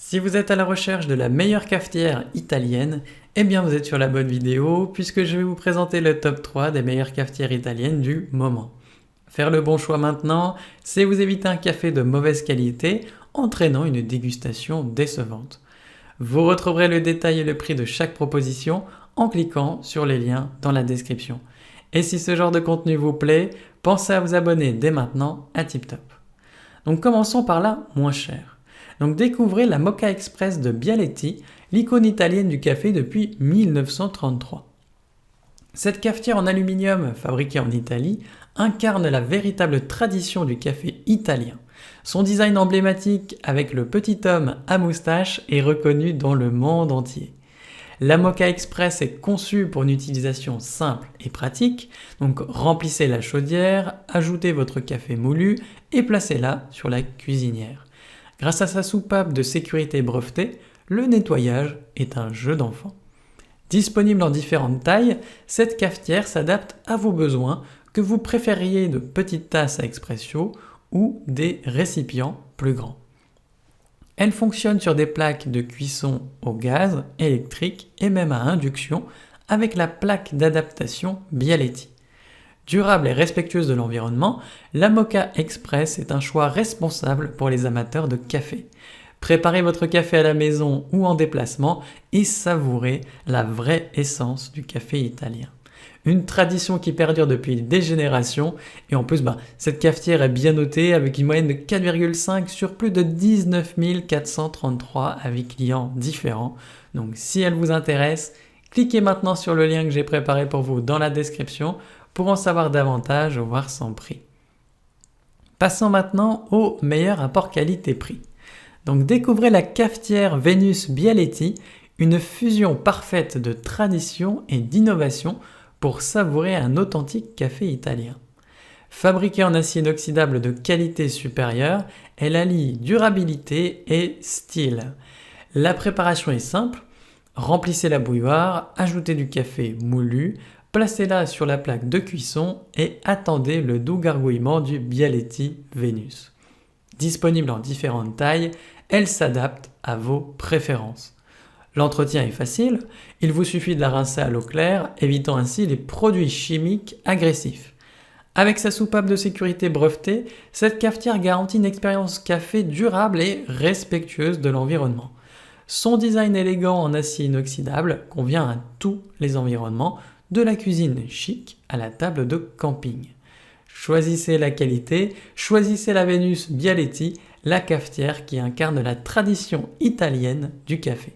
Si vous êtes à la recherche de la meilleure cafetière italienne, eh bien vous êtes sur la bonne vidéo puisque je vais vous présenter le top 3 des meilleures cafetières italiennes du moment. Faire le bon choix maintenant, c'est vous éviter un café de mauvaise qualité entraînant une dégustation décevante. Vous retrouverez le détail et le prix de chaque proposition en cliquant sur les liens dans la description. Et si ce genre de contenu vous plaît, pensez à vous abonner dès maintenant à TipTop. Donc commençons par la moins chère. Donc découvrez la Moka Express de Bialetti, l'icône italienne du café depuis 1933. Cette cafetière en aluminium fabriquée en Italie incarne la véritable tradition du café italien. Son design emblématique avec le petit homme à moustache est reconnu dans le monde entier. La Moka Express est conçue pour une utilisation simple et pratique, donc remplissez la chaudière, ajoutez votre café moulu et placez-la sur la cuisinière. Grâce à sa soupape de sécurité brevetée, le nettoyage est un jeu d'enfant. Disponible en différentes tailles, cette cafetière s'adapte à vos besoins, que vous préfériez de petites tasses à expresso ou des récipients plus grands. Elle fonctionne sur des plaques de cuisson au gaz, électrique et même à induction avec la plaque d'adaptation Bialetti. Durable et respectueuse de l'environnement, la Moka Express est un choix responsable pour les amateurs de café. Préparez votre café à la maison ou en déplacement et savourez la vraie essence du café italien. Une tradition qui perdure depuis des générations et en plus cette cafetière est bien notée avec une moyenne de 4,5 sur plus de 19 433 avis clients différents. Donc si elle vous intéresse, cliquez maintenant sur le lien que j'ai préparé pour vous dans la description pour en savoir davantage, voire son prix. Passons maintenant au meilleur rapport qualité-prix. Donc découvrez la cafetière Venus Bialetti, une fusion parfaite de tradition et d'innovation pour savourer un authentique café italien. Fabriquée en acier inoxydable de qualité supérieure, elle allie durabilité et style. La préparation est simple, remplissez la bouilloire, ajoutez du café moulu, placez-la sur la plaque de cuisson et attendez le doux gargouillement du Bialetti Venus. Disponible en différentes tailles, elle s'adapte à vos préférences. L'entretien est facile, il vous suffit de la rincer à l'eau claire, évitant ainsi les produits chimiques agressifs. Avec sa soupape de sécurité brevetée, cette cafetière garantit une expérience café durable et respectueuse de l'environnement. Son design élégant en acier inoxydable convient à tous les environnements, de la cuisine chic à la table de camping. Choisissez la qualité, choisissez la Venus Bialetti, la cafetière qui incarne la tradition italienne du café.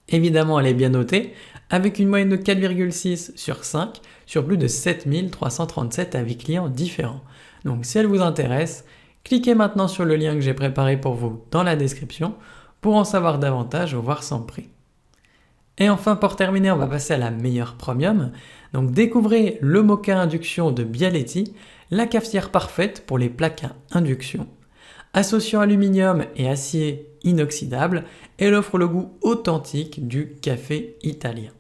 Évidemment, elle est bien notée, avec une moyenne de 4,6 sur 5 sur plus de 7337 avis clients différents. Donc si elle vous intéresse, cliquez maintenant sur le lien que j'ai préparé pour vous dans la description pour en savoir davantage ou voir son prix. Et enfin, pour terminer, on va passer à la meilleure premium. Donc découvrez le Moka Induction de Bialetti, la cafetière parfaite pour les plaques à induction. Associant aluminium et acier inoxydable, elle offre le goût authentique du café italien.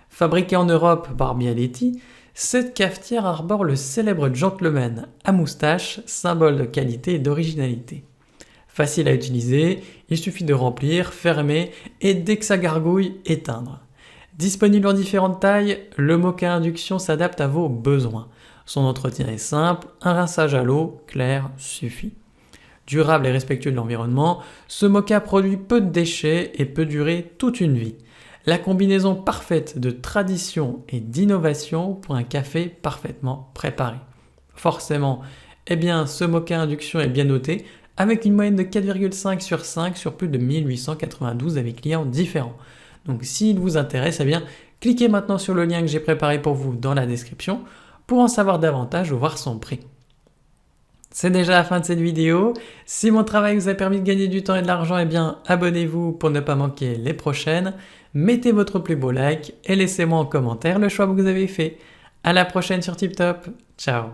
Fabriquée en Europe par Bialetti, cette cafetière arbore le célèbre gentleman à moustache, symbole de qualité et d'originalité. Facile à utiliser, il suffit de remplir, fermer et dès que ça gargouille, éteindre. Disponible en différentes tailles, le Moka Induction s'adapte à vos besoins. Son entretien est simple, un rinçage à l'eau clair suffit. Durable et respectueux de l'environnement, ce Moka produit peu de déchets et peut durer toute une vie. La combinaison parfaite de tradition et d'innovation pour un café parfaitement préparé. Forcément, ce Moka Induction est bien noté, avec une moyenne de 4,5 sur 5 sur plus de 1892 avis clients différents. Donc s'il vous intéresse, cliquez maintenant sur le lien que j'ai préparé pour vous dans la description pour en savoir davantage ou voir son prix. C'est déjà la fin de cette vidéo. Si mon travail vous a permis de gagner du temps et de l'argent, abonnez-vous pour ne pas manquer les prochaines. Mettez votre plus beau like et laissez-moi en commentaire le choix que vous avez fait. À la prochaine sur TipTop. Ciao.